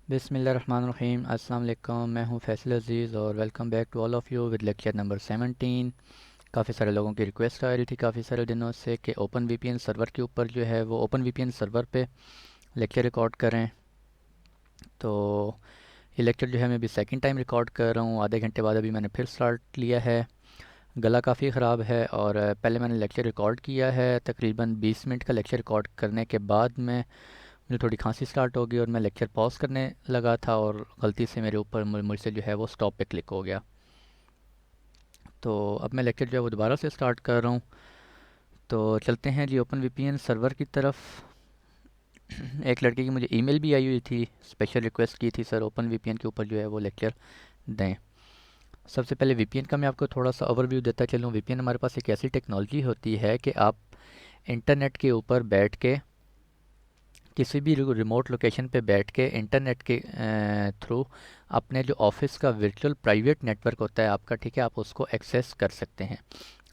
बिस्मिल्लाहिर्रहमानिर्रहीम। अस्सलाम वालेकुम। मैं हूं फैसल अज़ीज़ और welcome back to all of you with lecture number 17। काफ़ी सारे लोगों की रिक्वेस्ट आ रही थी काफ़ी सारे दिनों से कि ओपन वीपीएन सर्वर के ऊपर जो है वो ओपन वीपीएन सर्वर पे लेक्चर रिकॉर्ड करें। तो ये लेक्चर जो है मैं अभी सेकंड टाइम रिकॉर्ड कर रहा हूँ। आधे घंटे बाद अभी मैंने फिर स्टार्ट लिया है। गला काफ़ी ख़राब है और पहले मैंने लेक्चर रिकॉर्ड किया है। तकरीबन 20 मिनट का लेक्चर रिकॉर्ड करने के बाद मुझे थोड़ी खांसी स्टार्ट हो गई और मैं लेक्चर पॉज करने लगा था और गलती से मेरे ऊपर मुझसे जो है वो स्टॉप पे क्लिक हो गया। तो अब मैं लेक्चर जो है वो दोबारा से स्टार्ट कर रहा हूँ। तो चलते हैं जी ओपन वीपीएन सर्वर की तरफ। एक लड़के की मुझे ईमेल भी आई हुई थी, स्पेशल रिक्वेस्ट की थी सर ओपन वीपीएन के ऊपर जो है वो लेक्चर दें। सबसे पहले वीपीएन का मैं आपको थोड़ा सा ओवरव्यू देता चलूँ। वीपीएन हमारे पास एक ऐसी टेक्नोलॉजी होती है कि आप इंटरनेट के ऊपर बैठ के किसी भी रिमोट लोकेशन पे बैठ के इंटरनेट के थ्रू अपने जो ऑफिस का वर्चुअल प्राइवेट नेटवर्क होता है आपका, ठीक है, आप उसको एक्सेस कर सकते हैं।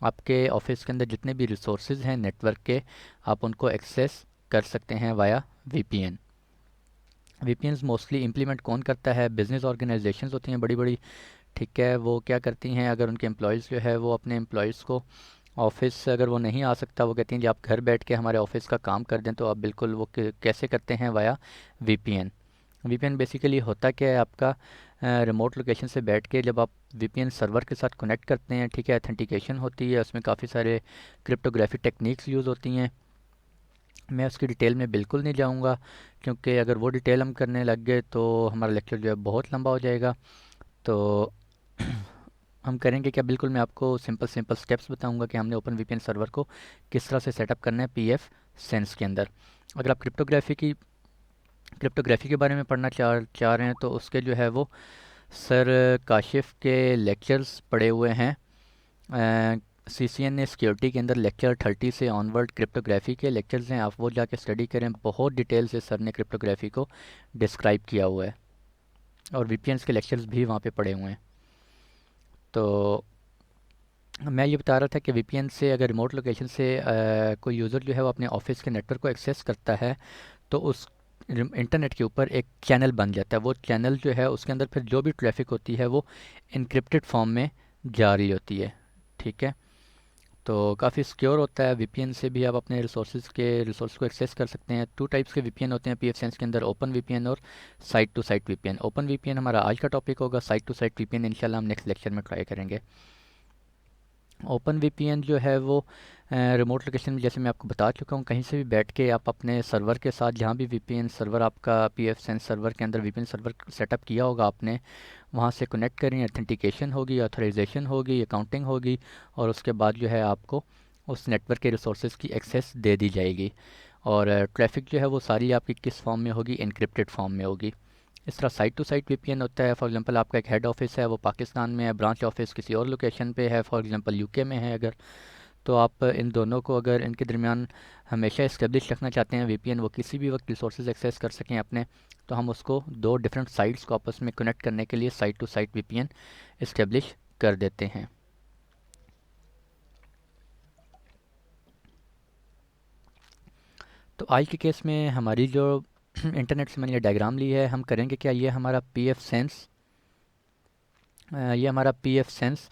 आपके ऑफिस के अंदर जितने भी रिसोर्सेज हैं नेटवर्क के, आप उनको एक्सेस कर सकते हैं via VPN. VPN mostly implement कौन करता है? बिजनेस ऑर्गेनाइजेशंस होती हैं बड़ी बड़ी, ठीक है। वो क्या करती हैं, अगर उनके एम्प्लॉयज़ जो है वो अपने एम्प्लॉयज़ को ऑफिस अगर वो नहीं आ सकता, वो कहती हैं जी आप घर बैठ के हमारे ऑफिस का काम कर दें, तो आप बिल्कुल वो कैसे करते हैं? Via VPN. वीपीएन बेसिकली होता क्या है आपका, रिमोट लोकेशन से बैठ के जब आप वीपीएन सर्वर के साथ कनेक्ट करते हैं, ठीक है, ऑथेंटिकेशन होती है, उसमें काफ़ी सारे क्रिप्टोग्राफी टेक्निक्स यूज़ होती हैं। मैं उसकी डिटेल में बिल्कुल नहीं जाऊंगा, क्योंकि अगर वो डिटेल हम करने लग गए तो हमारा लेक्चर जो है बहुत लंबा हो जाएगा। तो हम करेंगे क्या, बिल्कुल मैं आपको सिंपल सिंपल स्टेप्स बताऊंगा कि हमने ओपन वीपीएन सर्वर को किस तरह से सेटअप करना है पीएफ सेंस के अंदर। अगर आप क्रिप्टोग्राफी के बारे में पढ़ना चाह रहे हैं तो उसके जो है वो सर काशिफ के लेक्चर्स पड़े हुए हैं। सीसीएन ने सिक्योरिटी के अंदर लेक्चर 30 से ऑनवर्ड क्रिप्टोग्राफी के लेक्चर्स हैं, आप वो जाके स्टडी करें। बहुत डिटेल से सर ने क्रिप्टोग्राफी को डिस्क्राइब किया हुआ है और वीपीएन्स के लेक्चर्स भी वहाँ पे पड़े हुए हैं। तो मैं ये बता रहा था कि वीपीएन से अगर रिमोट लोकेशन से कोई यूज़र जो है वो अपने ऑफिस के नेटवर्क को एक्सेस करता है, तो उस इंटरनेट के ऊपर एक चैनल बन जाता है। वो चैनल जो है उसके अंदर फिर जो भी ट्रैफिक होती है वो इनक्रिप्टेड फॉर्म में जा रही होती है, ठीक है। तो काफ़ी सिक्योर होता है। वीपीएन से भी आप अपने रिसोर्स को एक्सेस कर सकते हैं। टू टाइप्स के वीपीएन होते हैं पीएफ सेंस के अंदर, ओपन वीपीएन और site to site VPN. Open VPN हमारा आज का टॉपिक होगा, साइट टू साइट वीपीएन इंशाल्लाह हम नेक्स्ट लेक्चर में ट्राई करेंगे। ओपन वीपीएन जो है वो रिमोट लोकेशन में, जैसे मैं आपको बता चुका हूँ, कहीं से भी बैठ के आप अपने सर्वर के साथ, जहाँ भी वीपीएन सर्वर आपका पीएफ सेंस सर्वर के अंदर वीपीएन सर्वर सेटअप किया होगा आपने, वहाँ से कनेक्ट करें। ऑथेंटिकेशन होगी, ऑथराइजेशन होगी, अकाउंटिंग होगी और उसके बाद जो है आपको उस नेटवर्क के रिसोर्सेज की एक्सेस दे दी जाएगी। और ट्रैफिक जो है वो सारी आपकी किस फॉर्म में होगी? इनक्रिप्टेड फॉर्म में होगी। इस तरह साइट टू साइट वीपीएन होता है। फॉर एग्जांपल आपका एक हेड ऑफिस है वो पाकिस्तान में है, ब्रांच ऑफिस किसी और लोकेशन पे है, फॉर एग्जांपल यूके में है अगर, तो आप इन दोनों को अगर इनके दरमियान हमेशा इस्टेब्लिश रखना चाहते हैं, वीपीएन वो किसी भी वक्त रिसोर्सेज एक्सेस कर सकें अपने, तो हम उसको दो डिफरेंट साइट्स को आपस में कनेक्ट करने के लिए site to site VPN establish कर देते हैं। तो आज के केस में हमारी जो इंटरनेट से मैंने ये डायग्राम ली है, हम करेंगे क्या, ये हमारा पी एफ सेंस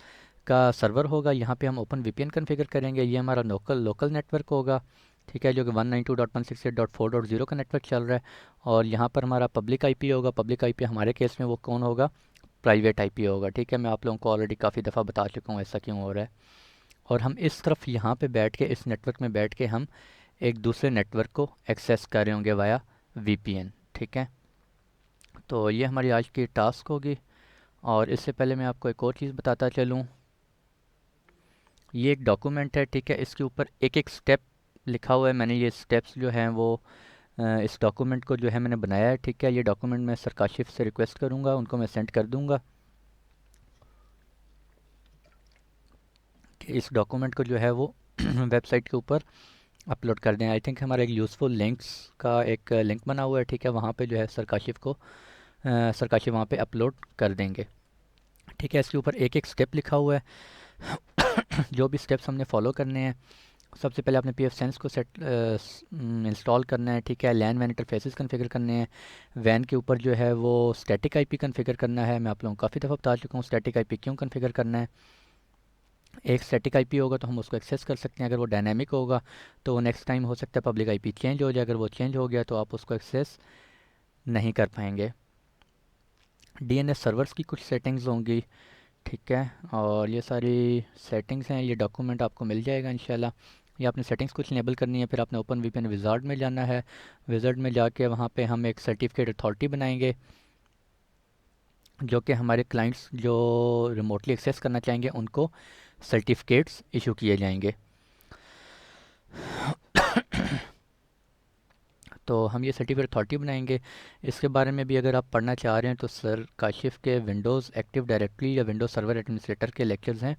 का सर्वर होगा। यहाँ पे हम ओपन वीपीएन कॉन्फ़िगर करेंगे। ये हमारा लोकल नेटवर्क होगा, ठीक है, जो कि 192.168.4.0 का नेटवर्क चल रहा है। और यहाँ पर हमारा पब्लिक आईपी होगा। पब्लिक आईपी हमारे केस में वो कौन होगा? प्राइवेट आईपी होगा, ठीक है। मैं आप लोगों को ऑलरेडी काफ़ी दफ़ा बता चुका हूँ ऐसा क्यों हो रहा है। और हम इस तरफ यहाँ पे बैठ के, इस नेटवर्क में बैठ के हम एक दूसरे नेटवर्क को एक्सेस कर रहे होंगे वाया वीपीएन, ठीक है। तो ये हमारी आज की टास्क होगी। और इससे पहले मैं आपको एक और चीज़ बताता चलूँ। ये एक डॉक्यूमेंट है, ठीक है, इसके ऊपर एक एक स्टेप लिखा हुआ है। मैंने ये स्टेप्स जो हैं वो इस डॉक्यूमेंट को जो है मैंने बनाया है, ठीक है। ये डॉक्यूमेंट मैं सर काशिफ से रिक्वेस्ट करूँगा, उनको मैं सेंड कर दूँगा कि इस डॉक्यूमेंट को जो है वो वेबसाइट के ऊपर अपलोड कर दें। आई थिंक हमारा एक यूज़फुल लिंक्स का एक लिंक बना हुआ है, ठीक है, वहाँ पे जो है सर काशिफ वहाँ पे अपलोड कर देंगे, ठीक है। इसके ऊपर एक एक स्टेप लिखा हुआ है जो भी स्टेप्स हमने फॉलो करने हैं सबसे पहले आपने pfSense को इंस्टॉल करना है, ठीक है। लैन वैन इंटरफेसेस कन्फिगर करने हैं। वैन के ऊपर जो है वो स्टैटिक आईपी कन्फिगर करना है। मैं आप लोगों को काफ़ी दफ़ा बता चुका हूँ स्टैटिक आईपी क्यों कन्फिगर करना है। एक स्टैटिक आईपी होगा तो हम उसको एक्सेस कर सकते हैं, अगर वो डायनेमिक होगा तो वो नेक्स्ट टाइम हो सकता है पब्लिक आईपी चेंज हो जाए, अगर वो चेंज हो गया तो आप उसको एक्सेस नहीं कर पाएंगे। डीएनएस सर्वर्स की कुछ सेटिंग्स होंगी, ठीक है। और ये सारी सेटिंग्स हैं, ये डॉक्यूमेंट आपको मिल जाएगा इंशाल्लाह। ये आपने सेटिंग्स कुछ इनेबल करनी है, फिर आपने ओपन वीपीएन विजार्ड में जाना है। विजार्ड में जाके वहाँ पे हम एक सर्टिफिकेट अथॉरिटी बनाएंगे, जो कि हमारे क्लाइंट्स जो रिमोटली एक्सेस करना चाहेंगे उनको सर्टिफिकेट्स इशू किए जाएंगे। तो हम ये सर्टिफिकेट अथॉरिटी बनाएंगे। इसके बारे में भी अगर आप पढ़ना चाह रहे हैं तो सर काशिफ के विंडोज़ एक्टिव डायरेक्टरी या विंडोज़ सर्वर एडमिनिस्ट्रेटर के लेक्चर्स हैं,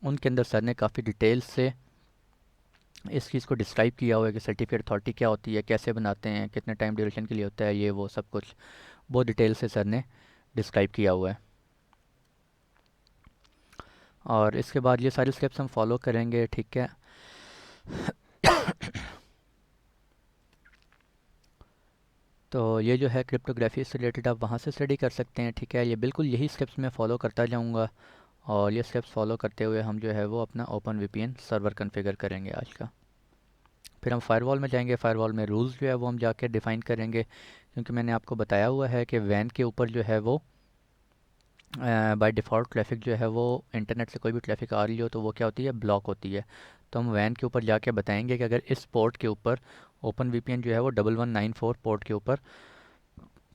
उनके अंदर सर ने काफ़ी डिटेल से इस चीज़ को डिस्क्राइब किया हुआ है कि सर्टिफिकेट अथॉरिटी क्या होती है, कैसे बनाते हैं, कितने टाइम ड्यूरेशन के लिए होता है, ये वो सब कुछ बहुत डिटेल से सर ने डिस्क्राइब किया हुआ है। और इसके बाद ये सारे स्टेप्स हम फॉलो करेंगे, ठीक है। तो ये जो है क्रिप्टोग्राफी से रिलेटेड आप वहाँ से स्टडी कर सकते हैं, ठीक है। ये बिल्कुल यही स्टेप्स मैं फॉलो करता जाऊँगा, और ये स्टेप्स फॉलो करते हुए हम जो है वो अपना ओपन वीपीएन सर्वर कॉन्फ़िगर करेंगे आज का। फिर हम फायरवॉल में जाएंगे, फायरवॉल में रूल्स जो है वो हम जाके डिफ़ाइन करेंगे, क्योंकि मैंने आपको बताया हुआ है कि वैन के ऊपर जो है वो बाय डिफ़ॉल्ट ट्रैफिक जो है वो इंटरनेट से कोई भी ट्रैफिक आ रही हो तो वो क्या होती है, ब्लॉक होती है। तो हम वैन के ऊपर जाके बताएंगे कि अगर इस पोर्ट के ऊपर ओपन वीपीएन जो है वो 1194 पोर्ट के ऊपर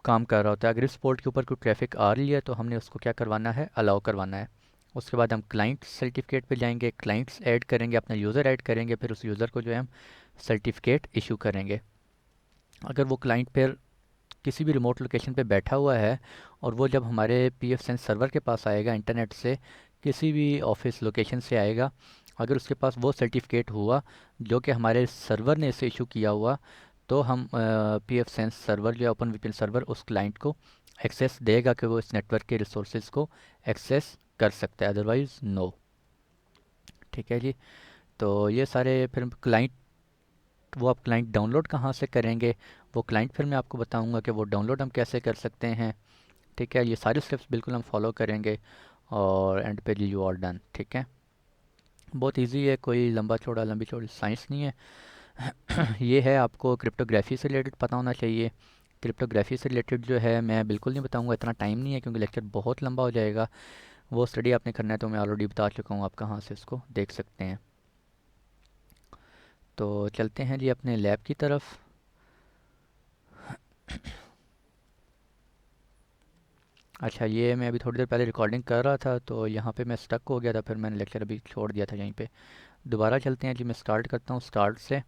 काम कर रहा होता है, अगर इस पोर्ट के ऊपर कोई ट्रैफिक आ रही है तो हमने उसको क्या करवाना है, अलाउ करवाना है। उसके बाद हम क्लाइंट सर्टिफिकेट पे जाएंगे, क्लाइंट्स ऐड करेंगे, अपना यूज़र ऐड करेंगे, फिर उस यूज़र को जो है हम सर्टिफिकेट इशू करेंगे। अगर वो क्लाइंट फिर किसी भी रिमोट लोकेशन पे बैठा हुआ है और वो जब हमारे pfSense सर्वर के पास आएगा इंटरनेट से, किसी भी ऑफिस लोकेशन से आएगा, अगर उसके पास वो सर्टिफिकेट हुआ जो कि हमारे सर्वर ने इसे इशू किया हुआ, तो हम pfSense सर्वर जो है ओपन वीपीएन सर्वर उस क्लाइंट को एक्सेस देगा कि वो इस नेटवर्क के रिसोर्सेज को एक्सेस कर सकता है, अदरवाइज़ नो। ठीक है जी। तो ये सारे फिर क्लाइंट, वो आप क्लाइंट डाउनलोड कहाँ से करेंगे, वो क्लाइंट फिर मैं आपको बताऊंगा कि वो डाउनलोड हम कैसे कर सकते हैं, ठीक है। ये सारे स्टेप्स बिल्कुल हम फॉलो करेंगे, और एंड पे जी यू ऑल डन, ठीक है। बहुत इजी है, कोई लंबा चौड़ा लंबी चौड़ी साइंस नहीं है। ये है, आपको क्रिप्टोग्राफी से रिलेटेड पता होना चाहिए। क्रिप्टोग्राफी से रिलेटेड जो है मैं बिल्कुल नहीं बताऊंगा, इतना टाइम नहीं है क्योंकि लेक्चर बहुत लंबा हो जाएगा। वो स्टडी आपने करना है तो मैं ऑलरेडी बता चुका हूँ, आप कहाँ से इसको देख सकते हैं। तो चलते हैं जी अपने लैब की तरफ। अच्छा, ये मैं अभी थोड़ी देर पहले रिकॉर्डिंग कर रहा था तो यहाँ पे मैं स्टक हो गया था, फिर मैंने लेक्चर अभी छोड़ दिया था यहीं पे। दोबारा चलते हैं जी, मैं स्टार्ट करता हूँ स्टार्ट से।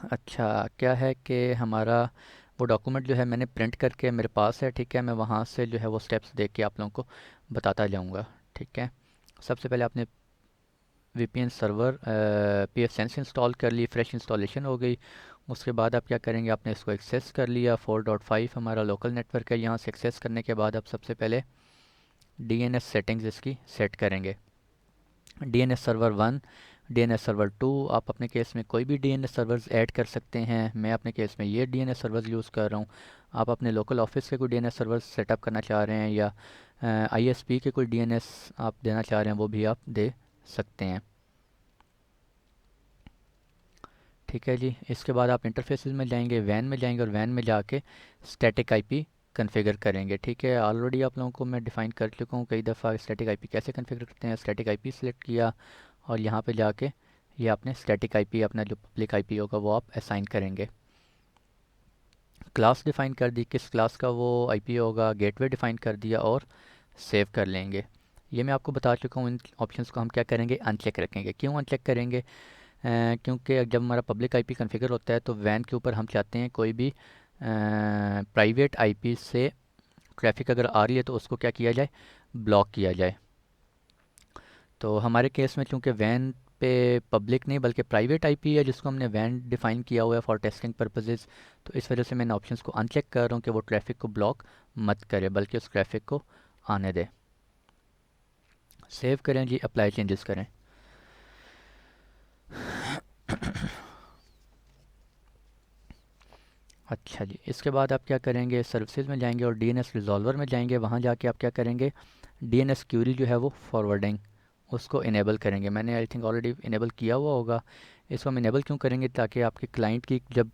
अच्छा, क्या है कि हमारा वो डॉक्यूमेंट जो है मैंने प्रिंट करके मेरे पास है, ठीक है। मैं वहाँ से जो है वो स्टेप्स देख के आप लोगों को बताता जाऊँगा, ठीक है। सबसे पहले आपने वीपीएन सर्वर pfSense इंस्टॉल कर ली, फ्रेश इंस्टॉलेशन हो गई। उसके बाद आप क्या करेंगे, आपने इसको एक्सेस कर लिया। 4.5 हमारा लोकल नेटवर्क है, यहाँ से एक्सेस करने के बाद आप सबसे पहले डीएनएस सेटिंग्स इसकी सेट करेंगे। डीएनएस सर्वर 1, डीएनएस सर्वर 2, आप अपने केस में कोई भी डीएनएस सर्वर्स ऐड कर सकते हैं। मैं अपने केस में ये डीएनएस सर्वर्स यूज़ कर रहा हूँ। आप अपने लोकल ऑफिस के कोई डीएनएस सर्वर्स सेटअप करना चाह रहे हैं, या आईएसपी के कोई डीएनएस आप देना चाह रहे हैं, वो भी आप दे सकते हैं, ठीक है जी। इसके बाद आप इंटरफेसेस में जाएंगे, वैन में जाएंगे, और वैन में जाके स्टैटिक आईपी कॉन्फ़िगर करेंगे, ठीक है। ऑलरेडी आप लोगों को मैं डिफ़ाइन कर चुका हूँ कई दफ़ा स्टैटिक आईपी कैसे कॉन्फ़िगर करते हैं। स्टैटिक आईपी सेलेक्ट किया, और यहाँ पे जाके ये आपने स्टैटिक आईपी, अपना जो पब्लिक आईपी होगा वो आप असाइन करेंगे। क्लास डिफ़ाइन कर दी, किस क्लास का वो आईपी होगा, गेटवे डिफ़ाइन कर दिया, और सेव कर लेंगे। ये मैं आपको बता चुका हूँ, इन ऑप्शंस को हम क्या करेंगे, अनचेक रखेंगे। क्यों अनचेक करेंगे, क्योंकि जब हमारा पब्लिक आईपी कॉन्फ़िगर होता है तो वैन के ऊपर हम चाहते हैं कोई भी प्राइवेट आईपी से ट्रैफिक अगर आ रही है तो उसको क्या किया जाए, ब्लॉक किया जाए। तो हमारे केस में चूंकि वैन पे पब्लिक नहीं बल्कि प्राइवेट आईपी है जिसको हमने वैन डिफ़ाइन किया हुआ है फॉर टेस्टिंग पर्पसेस, तो इस वजह से मैं इन ऑप्शंस को अनचेक कर रहा हूँ कि वो ट्रैफिक को ब्लॉक मत करे बल्कि उस ट्रैफिक को आने दे। सेव करें जी, अप्लाई चेंजेस करें। अच्छा जी, इसके बाद आप क्या करेंगे, सर्विसेज में जाएंगे और डीएनएस रिजॉल्वर में जाएंगे। वहाँ जाके आप क्या करेंगे, डीएनएस क्यूरी जो है वो फॉरवर्डिंग उसको इनेबल करेंगे। मैंने आई थिंक ऑलरेडी इनेबल किया हुआ होगा। इसको हम इनेबल क्यों करेंगे, ताकि आपके क्लाइंट की जब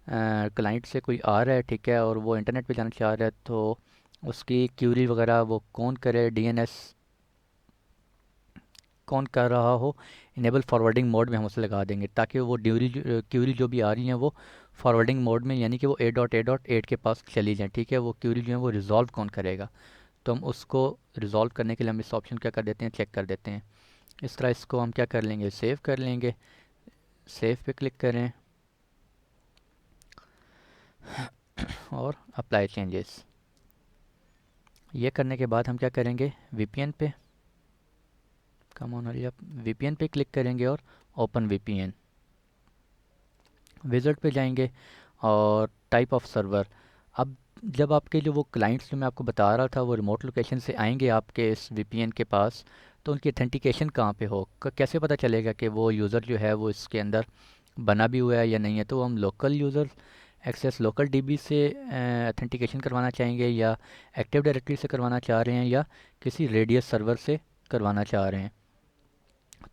क्लाइंट से कोई आ रहा है, ठीक है, और वो इंटरनेट पे जाना चाह रहा है, तो उसकी क्यूरी वगैरह वो कौन करे, डीएनएस कौन कर रहा हो, इनेबल फॉरवर्डिंग मोड में हम उसे लगा देंगे, ताकि वो ड्यूरी क्यूरी जो भी आ रही हैं वो फॉरवर्डिंग मोड में, यानी कि वो A.A.8 के पास चली जाए, ठीक है। वो क्यूरी जो है वो रिजॉल्व कौन करेगा, तो हम उसको रिजॉल्व करने के लिए हम इस ऑप्शन क्या कर देते हैं, चेक कर देते हैं। इस तरह इसको हम क्या कर लेंगे, सेव कर लेंगे। सेव पे क्लिक करें और अप्लाई चेंजेस। ये करने के बाद हम क्या करेंगे, वीपीएन पे कम ऑन आप वीपीएन पे क्लिक करेंगे और ओपन वीपीएन, विजिट पे जाएंगे और टाइप ऑफ सर्वर। अब जब आपके जो वो क्लाइंट्स जो मैं आपको बता रहा था वो रिमोट लोकेशन से आएंगे आपके इस वीपीएन के पास, तो उनकी अथेंटिकेशन कहाँ पे हो, कैसे पता चलेगा कि वो यूज़र जो है वो इसके अंदर बना भी हुआ है या नहीं है। तो हम local user access local DB से अथेंटिकेशन करवाना चाहेंगे, या एक्टिव डायरेक्टरी से करवाना चाह रहे हैं, या किसी रेडियस सर्वर से करवाना चाह रहे हैं।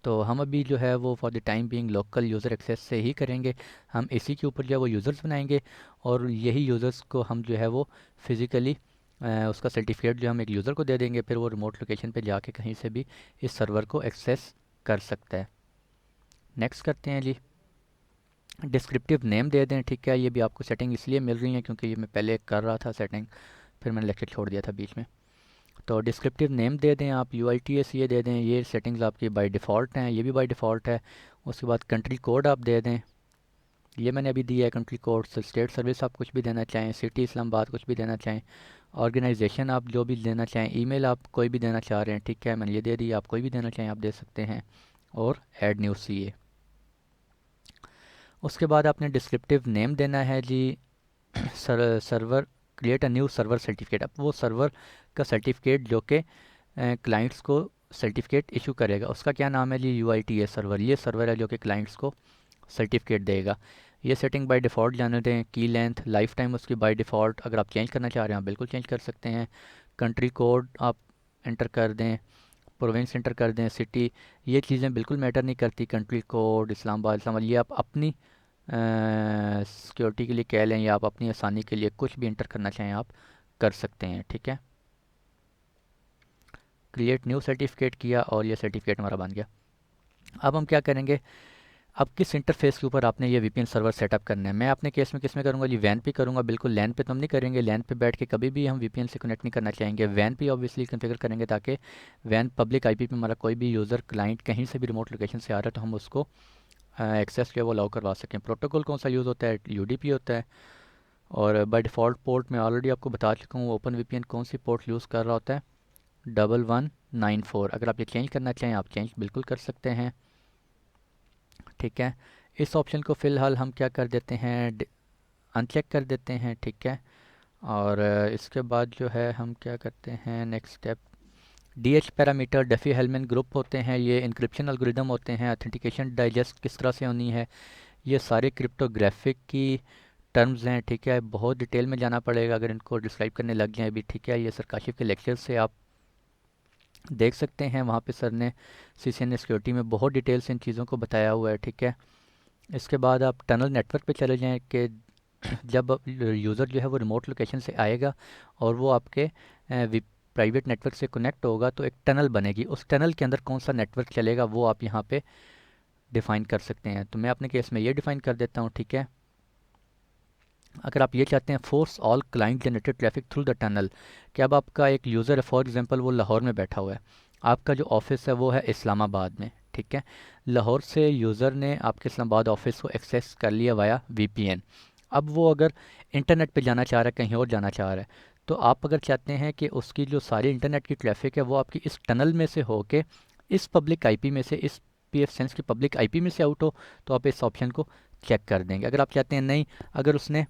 तो हम अभी जो है वो for the time being local user access से ही करेंगे। हम इसी के ऊपर जो है वो यूज़र्स बनाएंगे, और यही यूज़र्स को हम जो है वो फिज़िकली उसका सर्टिफिकेट जो हम एक यूज़र को दे देंगे, फिर वो रिमोट लोकेशन पे जाके कहीं से भी इस सर्वर को एक्सेस कर सकता है। नेक्स्ट करते हैं जी, डिस्क्रिप्टिव नेम दे दें, ठीक है। ये भी आपको सेटिंग इसलिए मिल रही है क्योंकि ये मैं पहले कर रहा था सेटिंग, फिर मैंने लेक्चर छोड़ दिया था बीच में। तो डिस्क्रिप्टिव नेम दे दें आप, UITS ये दे दें, ये सेटिंग्स आपकी बाय डिफ़ॉल्ट हैं, ये भी बाय डिफ़ॉल्ट है। उसके बाद कंट्री कोड आप दे दें, ये मैंने अभी दिया है कंट्री कोड। स्टेट सर्विस आप कुछ भी देना चाहें, सिटी इस्लामाबाद कुछ भी देना चाहें, ऑर्गेनाइजेशन आप जो भी देना चाहें, ईमेल आप कोई भी देना चाह रहे हैं, ठीक है, मैंने ये दे दी। आप कोई भी देना चाहें आप दे सकते हैं, और ऐड न्यू CA। उसके बाद आपने डिस्क्रिप्टिव नेम देना है जी, server create a new server certificate. अब वो सर्वर का सर्टिफिकेट जो कि क्लाइंट्स को सर्टिफिकेट इशू करेगा, उसका क्या नाम है जी, UITS सर्वर। ये सर्वर है जो कि क्लाइंट्स को सर्टिफिकेट देगा। ये सेटिंग बाय डिफ़ॉल्ट जाने दें। की लेंथ लाइफ टाइम उसकी बाय डिफ़ॉल्ट, अगर आप चेंज करना चाह रहे हैं आप बिल्कुल चेंज कर सकते हैं। कंट्री कोड आप एंटर कर दें, प्रोविंस एंटर कर दें, सिटी, ये चीज़ें बिल्कुल मैटर नहीं करती। कंट्री कोड इस्लामाबाद ये आप अपनी सिक्योरिटी के लिए कह लें, या आप अपनी आसानी के लिए कुछ भी इंटर करना चाहें आप कर सकते हैं, ठीक है। क्रिएट न्यू सर्टिफिकेट किया और ये सर्टिफिकेट हमारा बन गया। अब हम क्या करेंगे, अब किस इंटरफेस के ऊपर आपने ये VPN सर्वर सेटअप करना है। मैं अपने केस में किस में करूँगा जी, वैन पे करूँगा। बिल्कुल लैन पे तो हम नहीं करेंगे, लैन पे बैठ के कभी भी हम VPN से कनेक्ट नहीं करना चाहेंगे। वैन पे ऑब्वियसली कन्फिगर करेंगे, ताकि वैन पब्लिक IP पे हमारा कोई भी यूज़र क्लाइंट कहीं से भी रिमोट लोकेशन से आ रहा है तो हम उसको एक्सेस जो है वो अलाउ करवा सकें। प्रोटोकॉल कौन सा यूज़ होता है, UDP होता है। और बाय डिफ़ॉल्ट पोर्ट मैं ऑलरेडी आपको बता चुका हूँ, ओपन VPN कौन सी पोर्ट यूज़ कर रहा होता है, 1194। अगर आप ये चेंज करना चाहें आप चेंज बिल्कुल कर सकते हैं, ठीक है। इस ऑप्शन को फ़िलहाल हम क्या कर देते हैं, अनचेक कर देते हैं, ठीक है। और इसके बाद जो है हम क्या करते हैं, next step, DH parameter Duffy Hellman group होते हैं, ये इंक्रिप्शन एल्गोरिदम होते हैं। ऑथेंटिकेशन डाइजेस्ट किस तरह से होनी है, ये सारे क्रिप्टोग्राफिक की टर्म्स हैं, ठीक है। बहुत डिटेल में जाना पड़ेगा अगर इनको डिस्क्राइब करने लग जाएं अभी, ठीक है। ये सर काशिफ के लेक्चर से आप देख सकते हैं, वहाँ पे सर ने CCNA सिक्योरिटी में बहुत डिटेल से इन चीज़ों को बताया हुआ है, ठीक है। इसके बाद आप टनल नेटवर्क पे चले जाएं कि जब यूज़र जो है वो रिमोट लोकेशन से आएगा और वो आपके प्राइवेट नेटवर्क से कनेक्ट होगा, तो एक टनल बनेगी। उस टनल के अंदर कौन सा नेटवर्क चलेगा वो आप यहाँ पे डिफ़ाइन कर सकते हैं। तो मैं अपने केस में ये डिफ़ाइन कर देता हूँ, ठीक है। अगर आप ये चाहते हैं force all client generated traffic through the tunnel, कि अब आपका एक यूज़र है, फॉर एग्जांपल वो लाहौर में बैठा हुआ है, आपका जो ऑफिस है वो है इस्लामाबाद में, ठीक है। लाहौर से यूज़र ने आपके इस्लामाबाद ऑफिस को एक्सेस कर लिया वाया VPN। अब वो अगर इंटरनेट पे जाना चाह रहा है, कहीं और जाना चाह रहा है, तो आप अगर चाहते हैं कि उसकी जो सारी इंटरनेट की ट्रैफिक है वो आपकी इस टनल में से हो के इस पब्लिक IP में से, इस PFSense की पब्लिक IP में से आउट हो, तो आप इस ऑप्शन को चेक कर देंगे। अगर आप चाहते हैं नहीं, अगर उसने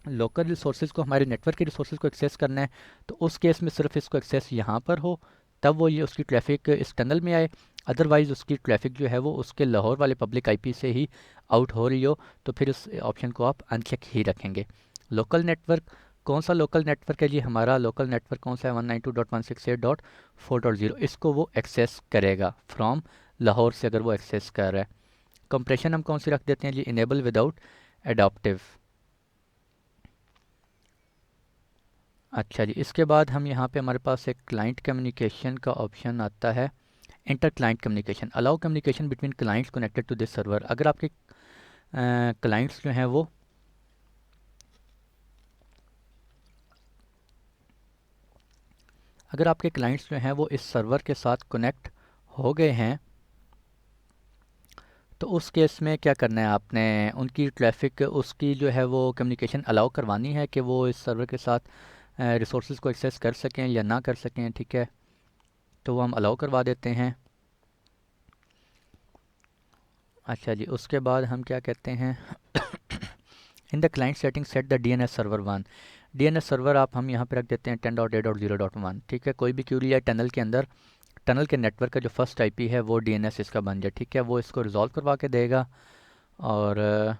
लोकल रिसोर्सेज को, हमारे नेटवर्क के रिसोर्सेज को एक्सेस करना है, तो उस केस में सिर्फ इसको एक्सेस यहाँ पर हो, तब वो ये उसकी ट्रैफिक इस टनल में आए। अदरवाइज़ उसकी ट्रैफिक जो है वो उसके लाहौर वाले पब्लिक आईपी से ही आउट हो रही हो, तो फिर उस ऑप्शन को आप अनचेक ही रखेंगे। लोकल नेटवर्क, कौन सा लोकल नेटवर्क है जी? हमारा लोकल नेटवर्क कौन सा है? 192.168.4.0। इसको वो एक्सेस करेगा फ्रॉम लाहौर से, अगर वो एक्सेस कर रहा है। कंप्रेशन हम कौन सी रख देते हैं जी? Enable without adaptive. अच्छा जी, इसके बाद हम यहाँ पे हमारे पास एक क्लाइंट कम्युनिकेशन का ऑप्शन आता है। Inter client communication, allow communication between clients connected to this server. अगर आपके क्लाइंट्स जो हैं वो अगर आपके क्लाइंट्स जो हैं वो इस सर्वर के साथ कनेक्ट हो गए हैं, तो उस केस में क्या करना है आपने? उनकी ट्रैफिक, उसकी जो है वो कम्युनिकेशन अलाउ करवानी है कि वो इस सर्वर के साथ रिसोर्सेज को एक्सेस कर सकें या ना कर सकें, ठीक है? तो वो हम अलाउ करवा देते हैं। अच्छा जी, उसके बाद हम क्या कहते हैं? In the client setting set the DNS server 1। DNS server आप हम यहाँ पे रख देते हैं 10.8.0.1, ठीक है? कोई भी क्यूरी या टनल के अंदर, टनल के नेटवर्क का जो फर्स्ट आईपी है वो डीएनएस इसका बन जाए, ठीक है? वो इसको रिजॉल्व करवा के देगा। और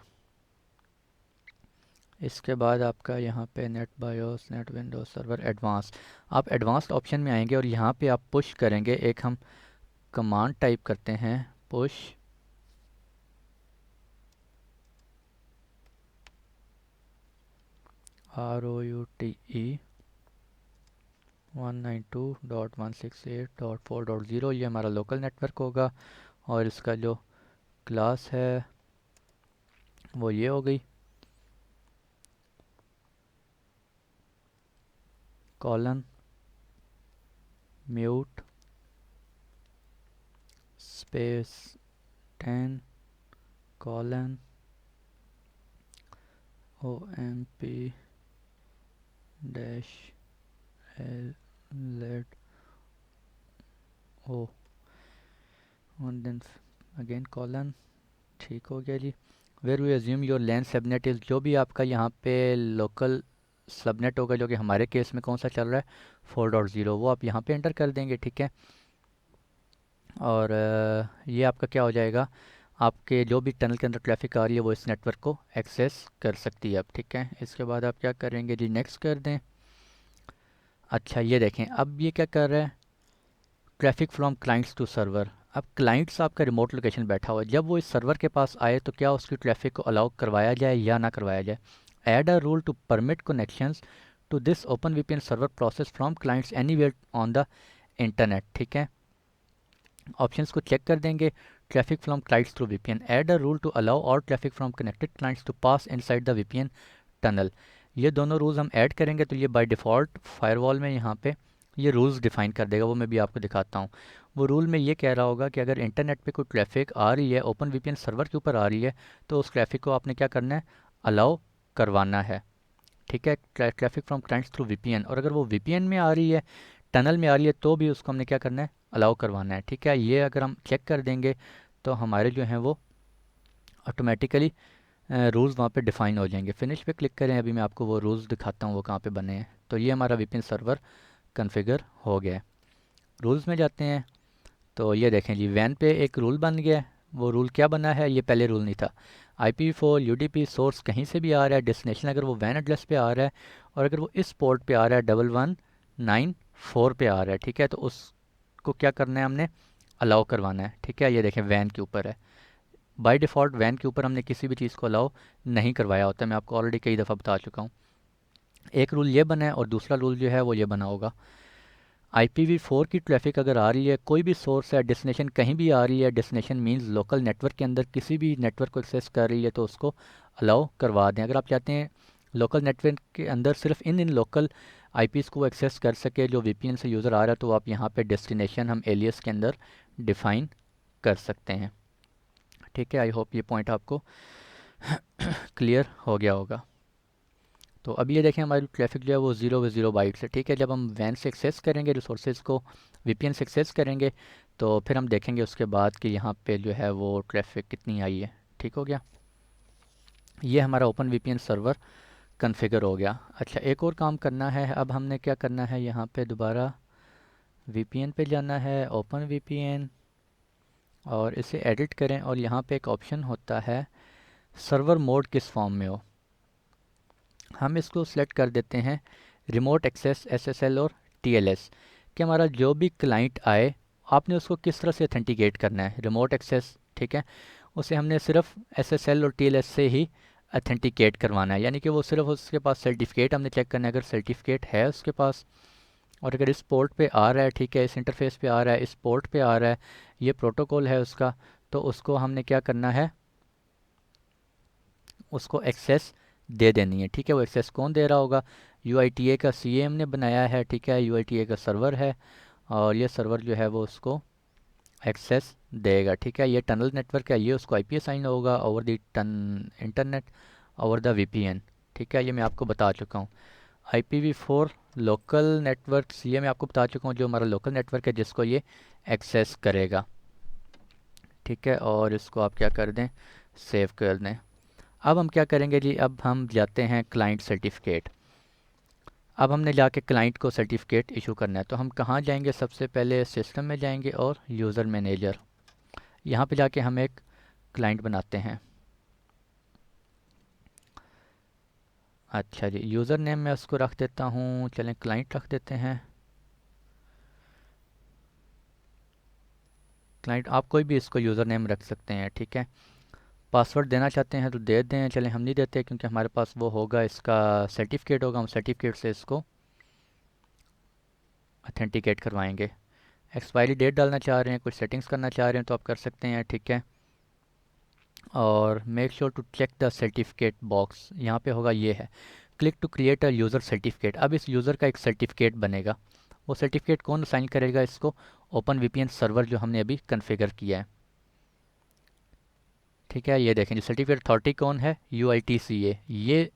इसके बाद आपका यहाँ पे net BIOS, net Windows server advance, आप एडवांस्ड ऑप्शन में आएंगे और यहाँ पे आप पुश करेंगे। एक हम कमांड टाइप करते हैं, पुश ROUTE 192.168.4.0। ये हमारा लोकल नेटवर्क होगा और इसका जो क्लास है वो ये हो गई, colon mute space 10 colon OMP dash let O और देन अगेन कॉलन। ठीक हो गया जी। Where we assume your LAN subnet is, जो भी आपका यहाँ पे लोकल सबनेट होगा, जो कि हमारे केस में कौन सा चल रहा है 4.0, वो आप यहाँ पे एंटर कर देंगे, ठीक है? और ये आपका क्या हो जाएगा? आपके जो भी टनल के अंदर ट्रैफिक आ रही है वो इस नेटवर्क को एक्सेस कर सकती है अब, ठीक है? इसके बाद आप क्या करेंगे जी? नेक्स्ट कर दें। अच्छा, ये देखें अब ये क्या कर रहा है? Traffic from clients to server. अब क्लाइंट्स आपका रिमोट लोकेशन बैठा हुआ है, जब वो इस सर्वर के पास आए तो क्या उसकी ट्रैफिक को अलाउ करवाया जाए या ना करवाया जाए? Add a rule to permit connections to this open VPN server process from clients anywhere on the internet, ठीक है? ऑप्शंस को चेक कर देंगे। Traffic from clients through VPN, add a rule to allow all traffic from connected clients to pass inside the VPN tunnel. ये दोनों rules हम add करेंगे तो ये बाय डिफ़ॉल्ट फायरवॉल में यहाँ पे ये रूल्स डिफाइन कर देगा। वो मैं भी आपको दिखाता हूँ। वो रूल में ये कह रहा होगा कि अगर इंटरनेट पे कोई ट्रैफिक आ रही है, ओपन वीपीएन सर्वर के ऊपर आ रही है, तो उस ट्रैफिक को आपने क्या करना है? अलाउ करवाना है, ठीक है? Traffic from clients through VPN, और अगर वो वीपीएन में आ रही है, टनल में आ रही है, तो भी उसको हमने क्या करना है? अलाउ करवाना है, ठीक है? ये अगर हम चेक कर देंगे तो हमारे जो हैं वो ऑटोमेटिकली रूल्स वहाँ पे डिफ़ाइन हो जाएंगे। फिनिश पे क्लिक करें, अभी मैं आपको वो रूल्स दिखाता हूँ वो कहाँ पे बने हैं। तो ये हमारा वीपीएन सर्वर कॉन्फ़िगर हो गया है। रूल्स में जाते हैं तो ये देखें जी, वैन पे एक रूल बन गया है। वो रूल क्या बना है? ये पहले रूल नहीं था। IPv4 UDP सोर्स कहीं से भी आ रहा है, डेस्टिनेशन अगर वो वैन एड्रेस पे आ रहा है और अगर वो इस पोर्ट पे आ रहा है 1194 पे आ रहा है, ठीक है? तो उसको क्या करना है? हमने अलाउ करवाना है, ठीक है? ये देखें वैन के ऊपर है। बाय डिफ़ॉल्ट वैन के ऊपर हमने किसी भी चीज़ को अलाउ नहीं करवाया होता है, मैं आपको ऑलरेडी कई दफ़ा बता चुका हूँ। एक रूल ये बना है और दूसरा रूल जो है वो ये बना होगा, IPv4 की ट्रैफिक अगर आ रही है, कोई भी सोर्स है, डेस्टिनेशन कहीं भी आ रही है, डेस्टिनेशन मींस लोकल नेटवर्क के अंदर किसी भी नेटवर्क को एक्सेस कर रही है, तो उसको अलाउ करवा दें। अगर आप चाहते हैं लोकल नेटवर्क के अंदर सिर्फ इन लोकल आईपीज़ को एक्सेस कर सके जो वीपीएन से यूज़र आ रहा है, तो आप यहाँ पे डेस्टिनेशन हम एलियस के अंदर डिफ़ाइन कर सकते हैं, ठीक है? आई होप ये पॉइंट आपको क्लियर हो गया होगा। तो अब ये देखें हमारी ट्रैफिक जो है वो 0 बाइट्स है, ठीक है? जब हम वैन से एक्सेस करेंगे रिसोर्सेज को, वीपीएन से एक्सेस करेंगे, तो फिर हम देखेंगे उसके बाद कि यहाँ पे जो है वो ट्रैफिक कितनी आई है। ठीक हो गया? ये हमारा ओपन वीपीएन सर्वर कॉन्फ़िगर हो गया। अच्छा, एक और काम करना है। अब हमने क्या करना है? यहाँ पे दोबारा वीपीएन पे जाना है, ओपन वीपीएन, और इसे एडिट करें और यहाँ पे एक ऑप्शन होता है सर्वर मोड किस फॉर्म में हो। हम इसको सिलेक्ट कर देते हैं रिमोट एक्सेस एसएसएल और टीएलएस कि हमारा जो भी क्लाइंट आए आपने उसको किस तरह से अथेंटिकेट करना है। रिमोट एक्सेस ठीक है, उसे हमने सिर्फ एसएसएल और टीएलएस से ही अथेंटिकेट करवाना है, यानी कि वो सिर्फ उसके पास सर्टिफिकेट हमने चेक करना है। अगर सर्टिफिकेट है उसके पास और अगर इस पोर्ट पे आ रहा है, ठीक है, इस इंटरफेस पे आ रहा है, इस पोर्ट पे आ रहा है, ये प्रोटोकॉल है उसका, तो उसको हमने क्या करना है, उसको एक्सेस दे देनी है। ठीक है, वो एक्सेस कौन दे रहा होगा, यूआईटीए का सीए हमने बनाया है, ठीक है, यूआईटीए का सर्वर है और ये सर्वर जो है वो उसको एक्सेस देगा। ठीक है, ये टनल नेटवर्क है, ये उसको आईपी असाइन होगा over the internet over the VPN. ठीक है, ये मैं आपको बता चुका हूँ। IPv4 लोकल नेटवर्क्स ये मैं आपको बता चुका हूँ, जो हमारा लोकल नेटवर्क है जिसको ये एक्सेस करेगा। ठीक है, और इसको आप क्या कर दें, सेव कर दें। अब हम क्या करेंगे जी, अब हम जाते हैं क्लाइंट सर्टिफिकेट। अब हमने जाके क्लाइंट को सर्टिफिकेट इशू करना है, तो हम कहाँ जाएंगे, सबसे पहले सिस्टम में जाएंगे और यूज़र मैनेजर, यहाँ पे जाके हम एक क्लाइंट बनाते हैं। अच्छा जी, यूज़र नेम मैं उसको रख देता हूँ, चलें क्लाइंट रख देते हैं। क्लाइंट आप कोई भी इसको यूज़र नेम रख सकते हैं। ठीक है, पासवर्ड देना चाहते हैं तो दे दें, चलें हम नहीं देते क्योंकि हमारे पास वो होगा, इसका सर्टिफिकेट होगा, हम सर्टिफिकेट से इसको अथेंटिकेट करवाएंगे। एक्सपायरी डेट डालना चाह रहे हैं, कुछ सेटिंग्स करना चाह रहे हैं तो आप कर सकते हैं। ठीक है, और make sure to check the certificate box, यहाँ पे होगा, ये है click to create a user certificate. अब इस यूज़र का एक सर्टिफिकेट बनेगा, वो सर्टिफिकेट कौन असाइन करेगा, इसको ओपन वीपीएन सर्वर जो हमने अभी कन्फिगर किया है। ठीक है, ये देखें सर्टिफिकेट अथॉरिटी कौन है, UITCA, ये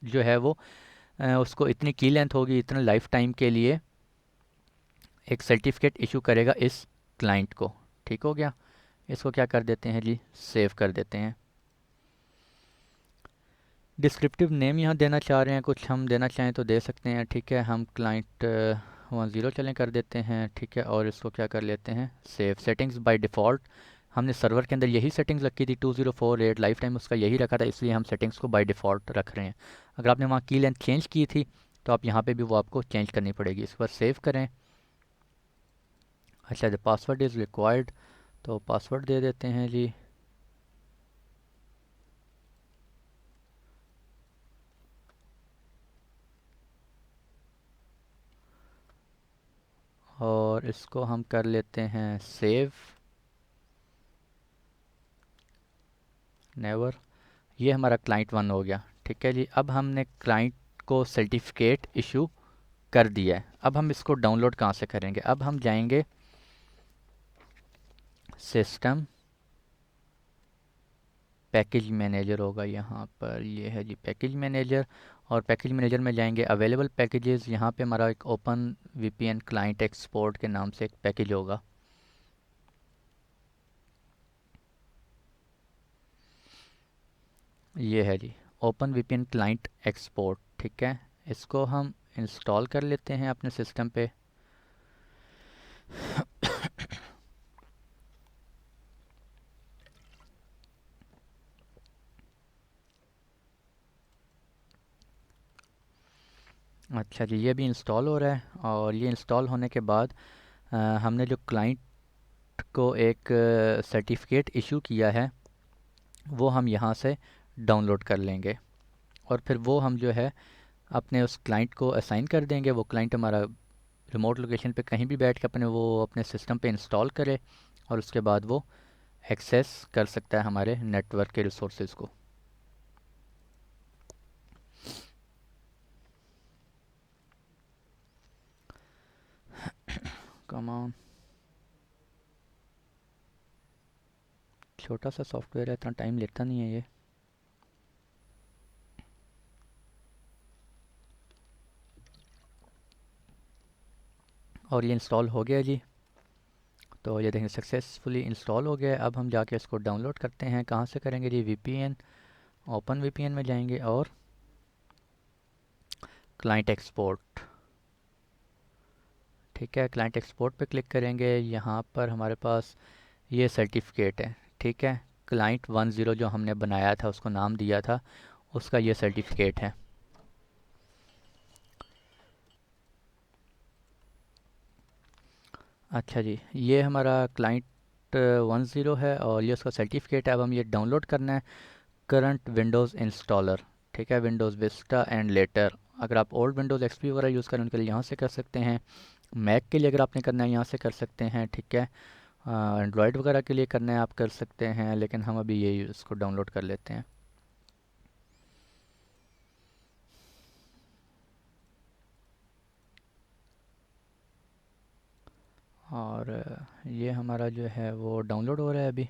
जो है वो उसको इतनी की लेंथ होगी, इतने लाइफ टाइम के लिए एक सर्टिफिकेट इशू करेगा इस क्लाइंट को। ठीक हो गया, इसको क्या कर देते हैं जी, सेव कर देते हैं। डिस्क्रिप्टिव नेम यहाँ देना चाह रहे हैं, कुछ हम देना चाहें तो दे सकते हैं। ठीक है, हम क्लाइंट 10 चलें कर देते हैं। ठीक है, और इसको क्या कर लेते हैं, सेव। सेटिंग्स बाय डिफ़ॉल्ट हमने सर्वर के अंदर यही सेटिंग्स रखी थी, 2048 लाइफ टाइम उसका यही रखा था, इसलिए हम सेटिंग्स को बाय डिफ़ॉल्ट रख रहे हैं। अगर आपने वहाँ की लेंथ चेंज की थी तो आप यहाँ पे भी वो आपको चेंज करनी पड़ेगी। इस पर सेव करें। अच्छा, द पासवर्ड इज़ रिक्वायर्ड, तो पासवर्ड दे देते हैं जी। और इसको हम कर लेते हैं सेव। नेवर, ये हमारा क्लाइंट 1 हो गया। ठीक है जी, अब हमने क्लाइंट को सर्टिफिकेट इशू कर दिया है। अब हम इसको डाउनलोड कहाँ से करेंगे, अब हम जाएंगे सिस्टम, पैकेज मैनेजर होगा यहाँ पर, ये है जी पैकेज मैनेजर, और पैकेज मैनेजर में जाएंगे अवेलेबल पैकेजेस, यहाँ पे हमारा एक ओपन वीपीएन क्लाइंट एक्सपोर्ट के नाम से एक पैकेज होगा। ये है जी ओपन वीपीएन क्लाइंट एक्सपोर्ट। ठीक है, इसको हम इंस्टॉल कर लेते हैं अपने सिस्टम पे। अच्छा जी, ये भी इंस्टॉल हो रहा है, और ये इंस्टॉल होने के बाद हमने जो क्लाइंट को एक सर्टिफिकेट इशू किया है वो हम यहाँ से डाउनलोड कर लेंगे, और फिर वो हम जो है अपने उस क्लाइंट को असाइन कर देंगे। वो क्लाइंट हमारा रिमोट लोकेशन पे कहीं भी बैठ के अपने वो अपने सिस्टम पे इंस्टॉल करे, और उसके बाद वो एक्सेस कर सकता है हमारे नेटवर्क के रिसोर्सेज को। कम ऑन, छोटा सा सॉफ्टवेयर है, इतना टाइम लेता नहीं है ये। और ये इंस्टॉल हो गया जी, तो ये देखें सक्सेसफुली इंस्टॉल हो गया। अब हम जाके इसको डाउनलोड करते हैं, कहाँ से करेंगे जी, वीपीएन, ओपन वीपीएन में जाएंगे और क्लाइंट एक्सपोर्ट। ठीक है, क्लाइंट एक्सपोर्ट पे क्लिक करेंगे, यहाँ पर हमारे पास ये सर्टिफिकेट है, ठीक है। क्लाइंट 10 जो हमने बनाया था, उसको नाम दिया था, उसका ये सर्टिफिकेट है। अच्छा जी, ये हमारा क्लाइंट 10 है और ये उसका सर्टिफिकेट है। अब हम ये डाउनलोड करना है करंट विंडोज़ इंस्टॉलर, ठीक है, विंडोज़ विस्टा एंड लेटर। अगर आप ओल्ड विंडोज़ एक्सपी वगैरह यूज़ करें उनके लिए यहाँ से कर सकते हैं। मैक के लिए अगर आपने करना है यहाँ से कर सकते हैं, ठीक है। एंड्रॉयड वगैरह के लिए करना है आप कर सकते हैं, लेकिन हम अभी ये इसको डाउनलोड कर लेते हैं। और ये हमारा जो है वो डाउनलोड हो रहा है अभी।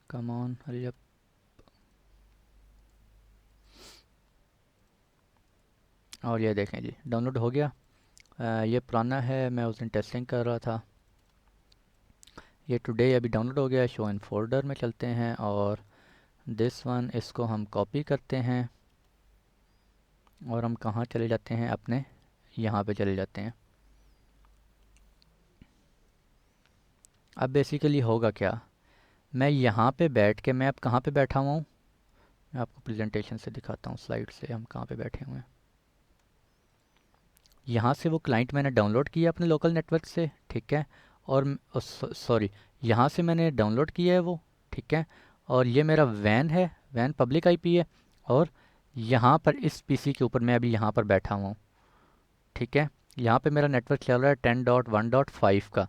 Come on hurry up. और ये देखें जी, डाउनलोड हो गया। ये पुराना है, मैं उस दिन टेस्टिंग कर रहा था। ये टुडे अभी डाउनलोड हो गया। शो इन फोल्डर में चलते हैं और दिस वन, इसको हम कॉपी करते हैं और हम कहाँ चले जाते हैं, अपने यहाँ पे चले जाते हैं। अब बेसिकली होगा क्या, मैं यहाँ पे बैठ के, मैं अब कहाँ पे बैठा हुआ हूँ, मैं आपको प्रेजेंटेशन से दिखाता हूँ, स्लाइड से हम कहाँ पे बैठे हुए हैं। यहाँ से वो क्लाइंट मैंने डाउनलोड किया अपने लोकल नेटवर्क से, ठीक है। और सॉरी, यहाँ से मैंने डाउनलोड किया है वो, ठीक है। और ये मेरा वैन है, वैन पब्लिक आईपी है। और यहाँ पर इस पीसी के ऊपर मैं अभी यहाँ पर बैठा हुआ हूँ, ठीक है। यहाँ पे मेरा नेटवर्क चल रहा है 10.1.5 का।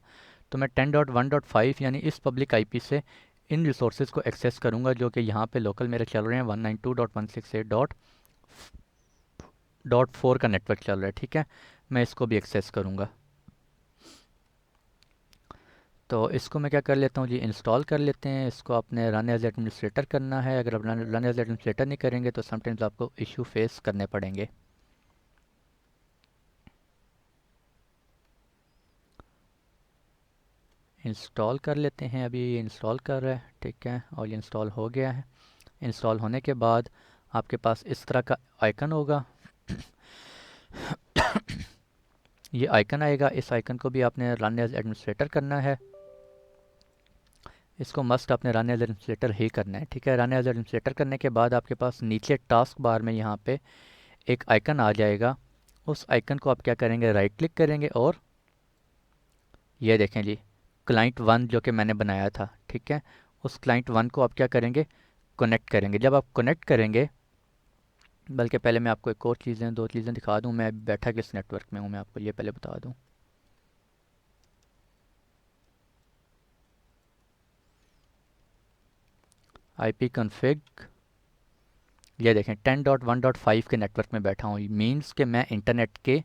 तो मैं 10.1.5 यानी इस पब्लिक आईपी से इन रिसोर्सेज को एक्सेस करूँगा, जो कि यहाँ पे लोकल मेरे चल रहे हैं 192.168.4 का नेटवर्क चल रहा है, ठीक है। मैं इसको भी एक्सेस करूँगा। तो इसको मैं क्या कर लेता हूँ जी, इंस्टॉल कर लेते हैं। इसको आपने रन एज एडमिनिस्ट्रेटर करना है। अगर आप रन एज एडमिनिस्ट्रेटर नहीं करेंगे तो समटाइम्स आपको इशू फेस करने पड़ेंगे। इंस्टॉल कर लेते हैं, अभी ये इंस्टॉल कर रहा है, ठीक है। और ये इंस्टॉल हो गया है। इंस्टॉल होने के बाद आपके पास इस तरह का आइकन होगा। ये आइकन आएगा, इस आइकन को भी आपने रन एज एडमिनिस्ट्रेटर करना है। इसको मस्ट आपने रन एज एडमिनिस्ट्रेटर ही करना है, ठीक है। रन एज एडमिनिस्ट्रेटर करने के बाद आपके पास नीचे टास्क बार में यहाँ पे एक आइकन आ जाएगा। उस आइकन को आप क्या करेंगे, राइट क्लिक करेंगे और ये देखें जी, क्लाइंट वन जो कि मैंने बनाया था, ठीक है। उस क्लाइंट वन को आप क्या करेंगे, कनेक्ट करेंगे। जब आप कनेक्ट करेंगे, बल्कि पहले मैं आपको एक और चीज़ें, दो चीज़ें दिखा दूं, मैं बैठा किस नेटवर्क में हूं, मैं आपको ये पहले बता दूं। आईपी कॉन्फ़िग, ये देखें 10.1.5 के नेटवर्क में बैठा हूँ। मीन्स कि मैं इंटरनेट के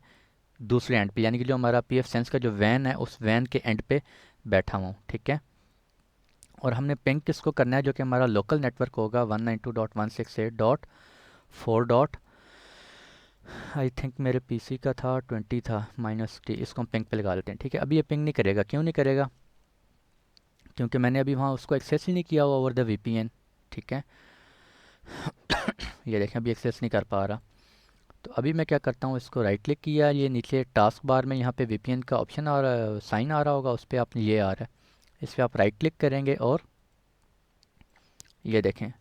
दूसरे एंड पे, यानी कि जो हमारा पीएफ सेंस का जो वैन है उस वैन के एंड पे बैठा हूँ, ठीक है। और हमने पिंग किसको करना है, जो कि हमारा लोकल नेटवर्क होगा 192.168.4 डॉट, आई थिंक मेरे पीसी का था 20 था -T। इसको हम पिंग पे लगा लेते हैं, ठीक है। अभी ये पिंग नहीं करेगा, क्यों नहीं करेगा, क्योंकि मैंने अभी वहाँ उसको एक्सेस ही नहीं किया हुआ ओवर द वीपीएन, ठीक है। ये देखें अभी एक्सेस नहीं कर पा रहा। तो अभी मैं क्या करता हूँ, इसको राइट क्लिक किया, ये नीचे टास्क बार में यहाँ पे वीपीएन का ऑप्शन आ रहा है, साइन आ रहा होगा, उस पर आप, ये आ रहा है, इस पर आप राइट क्लिक करेंगे और ये देखें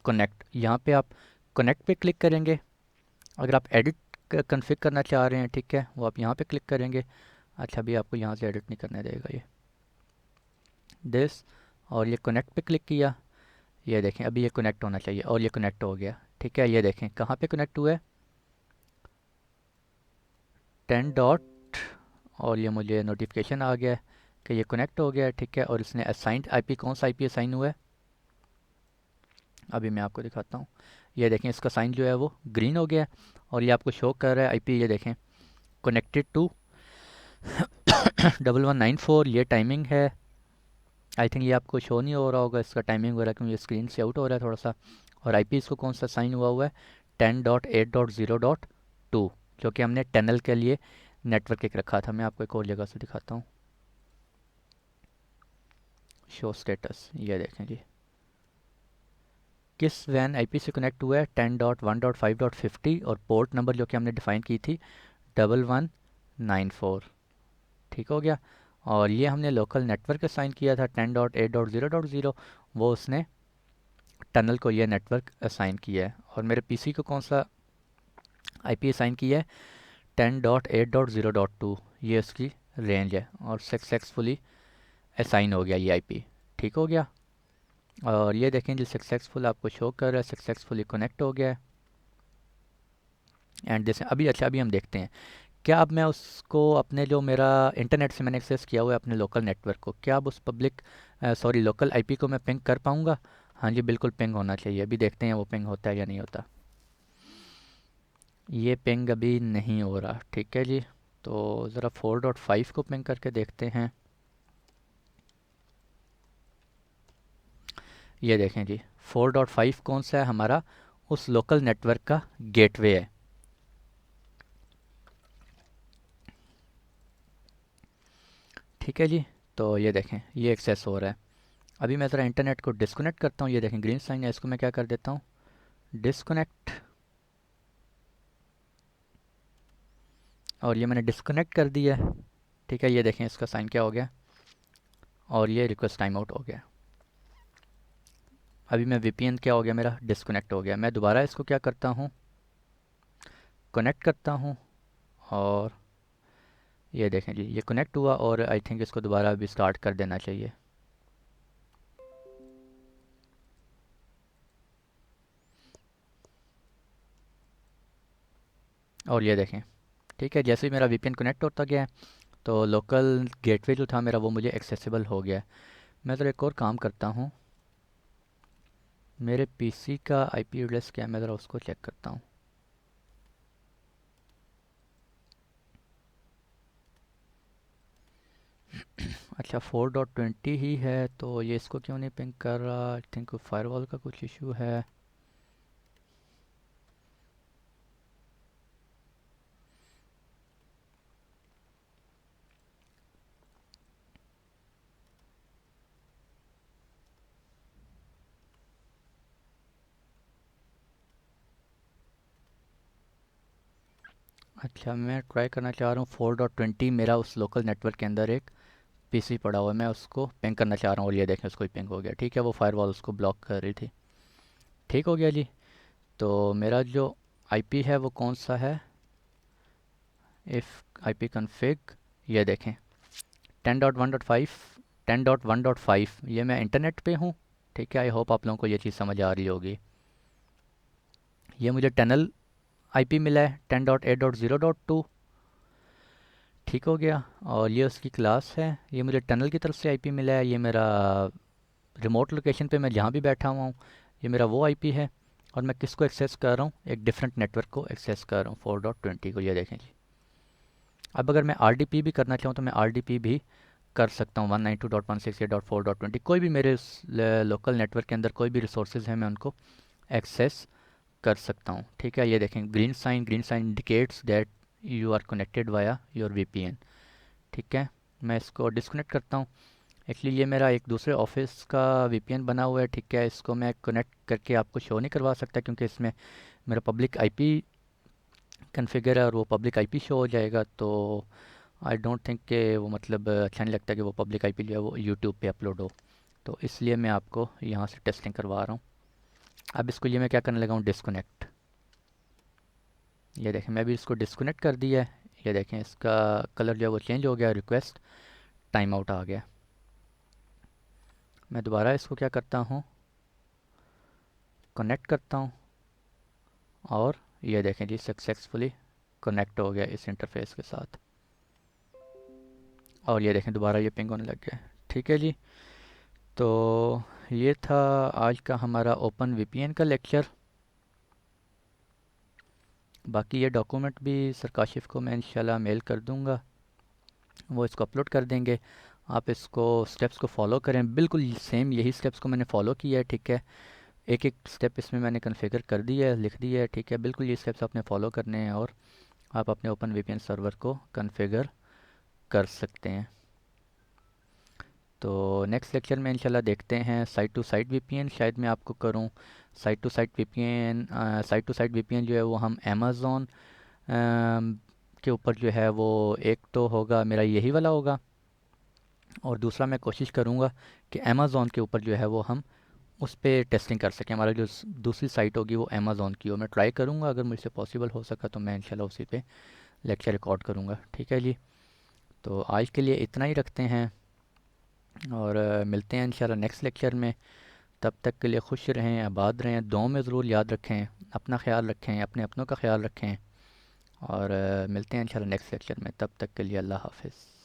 कनेक्ट, यहाँ पे आप कनेक्ट पे क्लिक करेंगे। अगर आप एडिट कन्फिग करना चाह रहे हैं, ठीक है, वो आप यहाँ पे क्लिक करेंगे। अच्छा, अभी आपको यहाँ से एडिट नहीं करने देगा ये दिस। और ये कनेक्ट पे क्लिक किया, ये देखें अभी ये कनेक्ट होना चाहिए और ये कनेक्ट हो गया, ठीक है। ये देखें कहाँ पे कनेक्ट हुआ है, 10 डॉट, और ये मुझे नोटिफिकेशन आ गया है कि ये कनेक्ट हो गया है, ठीक है। और इसने असाइंड आईपी, कौन सा आईपी असाइन हुआ है, अभी मैं आपको दिखाता हूँ। ये देखें इसका साइन जो है वो ग्रीन हो गया है और ये आपको शो कर रहा है आईपी, ये देखें कनेक्टेड टू 1194। ये टाइमिंग है, आई थिंक ये आपको शो नहीं हो रहा होगा इसका टाइमिंग वगैरह, क्योंकि ये स्क्रीन से आउट हो रहा है थोड़ा सा। और आईपी इसको कौन सा साइन हुआ हुआ है, 10.8.0.2, जो कि हमने टनल के लिए नेटवर्क एक रखा था। मैं आपको एक और जगह से दिखाता हूँ, शो स्टेटस, ये देखें जी, किस वैन आईपी से कनेक्ट हुआ है 10.1.5.50 और पोर्ट नंबर जो कि हमने डिफ़ाइन की थी 1194। ठीक हो गया। और ये हमने लोकल नेटवर्क असाइन किया था 10.8.0.0, वो उसने टनल को ये नेटवर्क असाइन किया है। और मेरे पीसी को कौन सा आईपी असाइन किया है 10.8.0.2, ये उसकी रेंज है और सक्सेसफुली असाइन हो गया ये आईपी। ठीक हो गया। और ये देखें जी सक्सेसफुल आपको शो कर रहा है, सक्सेसफुली कनेक्ट हो गया है। एंड जैसे अभी अच्छा अभी हम देखते हैं क्या अब मैं उसको अपने जो मेरा इंटरनेट से मैंने एक्सेस किया हुआ है अपने लोकल नेटवर्क को, क्या अब उस पब्लिक सॉरी लोकल आईपी को मैं पिंग कर पाऊँगा? हाँ जी बिल्कुल पिंग होना चाहिए। अभी देखते हैं वो पिंग होता है या नहीं होता। ये पिंग अभी नहीं हो रहा। ठीक है जी, तो ज़रा 4.5 को पिंग करके देखते हैं। ये देखें जी 4.5 कौन सा है हमारा, उस लोकल नेटवर्क का गेटवे है। ठीक है जी, तो ये देखें ये एक्सेस हो रहा है। अभी मैं ज़रा इंटरनेट को डिस्कनेक्ट करता हूँ। ये देखें ग्रीन साइन है, इसको मैं क्या कर देता हूँ डिस्कनेक्ट। और ये मैंने डिस्कनेक्ट कर दिया है। ठीक है, ये देखें इसका साइन क्या हो गया और ये रिक्वेस्ट टाइम आउट हो गया। अभी मैं वीपीएन क्या हो गया मेरा डिस्कनेक्ट हो गया। मैं दोबारा इसको क्या करता हूँ कनेक्ट करता हूँ और ये देखें जी ये कनेक्ट हुआ और आई थिंक इसको दोबारा अभी स्टार्ट कर देना चाहिए। और ये देखें ठीक है, जैसे ही मेरा वीपीएन कनेक्ट होता गया है तो लोकल गेटवे जो था मेरा वो मुझे एक्सेसिबल हो गया है। मैं ज़रा एक और काम करता हूँ, मेरे पीसी का आईपी एड्रेस क्या है मैं ज़रा उसको चेक करता हूँ। अच्छा 4.20 ही है तो ये इसको क्यों नहीं पिंग कर रहा? आई थिंक फायरवॉल का कुछ इशू है। अच्छा मैं ट्राई करना चाह रहा हूँ 4.20 मेरा उस लोकल नेटवर्क के अंदर एक पीसी पड़ा हुआ है, मैं उसको पिंग करना चाह रहा हूँ और ये देखें उसको ही पिंग हो गया। ठीक है, वो फायरवॉल उसको ब्लॉक कर रही थी। ठीक हो गया जी। तो मेरा जो आईपी है वो कौन सा है, इफ़ आईपी कन्फिग, ये देखें 10.1.5 10.1.5, ये मैं इंटरनेट पे हूँ। ठीक है, आई होप आप लोगों को ये चीज़ समझ आ रही होगी। ये मुझे टनल आईपी मिला है 10.8.0.2। ठीक हो गया। और ये उसकी क्लास है, ये मुझे टनल की तरफ से आईपी मिला है। ये मेरा रिमोट लोकेशन पे मैं जहाँ भी बैठा हुआ हूँ ये मेरा वो आईपी है। और मैं किसको एक्सेस कर रहा हूँ, एक डिफरेंट नेटवर्क को एक्सेस कर रहा हूँ 4.20 को। ये देखें जी, अब अगर मैं आरडीपी भी करना चाहूँ तो मैं आरडीपी भी कर सकता हूँ 192.168.4.20। कोई भी मेरे लोकल नेटवर्क के अंदर कोई भी रिसोर्सेज हैं मैं उनको एक्सेस कर सकता हूँ। ठीक है, ये देखें green sign indicates that you are connected via your VPN. ठीक है, मैं इसको डिस्कनेक्ट करता हूँ। एक्चुअली ये मेरा एक दूसरे ऑफिस का वीपीएन बना हुआ है। ठीक है, इसको मैं कनेक्ट करके आपको शो नहीं करवा सकता क्योंकि इसमें मेरा पब्लिक आईपी कन्फिगर है और वो पब्लिक आईपी शो हो जाएगा। तो आई डोंट थिंक कि वो मतलब अच्छा नहीं लगता कि वो पब्लिक आईपी जो है वो यूट्यूब पे अपलोड हो। तो इसलिए मैं आपको यहाँ से टेस्टिंग करवा रहा हूँ। अब इसको ये मैं क्या करने लगा हूँ डिस्कनेक्ट। ये देखें मैं भी इसको डिस्कनेक्ट कर दिया है। ये देखें इसका कलर जो है वो चेंज हो गया, रिक्वेस्ट टाइम आउट आ गया। मैं दोबारा इसको क्या करता हूँ कनेक्ट करता हूँ और ये देखें जी सक्सेसफुली कनेक्ट हो गया इस इंटरफेस के साथ। और ये देखें दोबारा ये पिंग होने लग गया। ठीक है जी, तो ये था आज का हमारा ओपन वीपीएन का लेक्चर। बाकी ये डॉक्यूमेंट भी सर काशिफ़ को मैं इंशाल्लाह मेल कर दूंगा, वो इसको अपलोड कर देंगे। आप इसको स्टेप्स को फॉलो करें, बिल्कुल सेम यही स्टेप्स को मैंने फॉलो किया है। ठीक है, एक एक स्टेप इसमें मैंने कन्फिगर कर दिया है, लिख दिया है। ठीक है, बिल्कुल ये स्टेप्स आपने फॉलो करने हैं और आप अपने ओपन वीपीएन सर्वर को कन्फिगर कर सकते हैं। तो नेक्स्ट लेक्चर में इंशाल्लाह देखते हैं साइट टू साइट वीपीएन शायद मैं आपको करूं। साइट टू साइट वीपीएन जो है वो हम अमेज़ॉन के ऊपर जो है वो एक तो होगा मेरा यही वाला होगा, और दूसरा मैं कोशिश करूँगा कि अमेज़ॉन के ऊपर जो है वो हम उस पे टेस्टिंग कर सकें। हमारा जो दूसरी साइट होगी वो अमेज़ॉन की हो। मैं ट्राई करूँगा, अगर मुझसे पॉसिबल हो सका तो मैं इंशाल्लाह उसी पे लेक्चर रिकॉर्ड करूँगा। ठीक है जी, तो आज के लिए इतना ही रखते हैं, और मिलते हैं इंशाल्लाह नेक्स्ट लेक्चर में। तब तक के लिए खुश रहें, आबाद रहें, दुआओं में ज़रूर याद रखें, अपना ख्याल रखें, अपने अपनों का ख्याल रखें, और मिलते हैं इंशाल्लाह नेक्स्ट लेक्चर में। तब तक के लिए अल्लाह हाफ़िज़।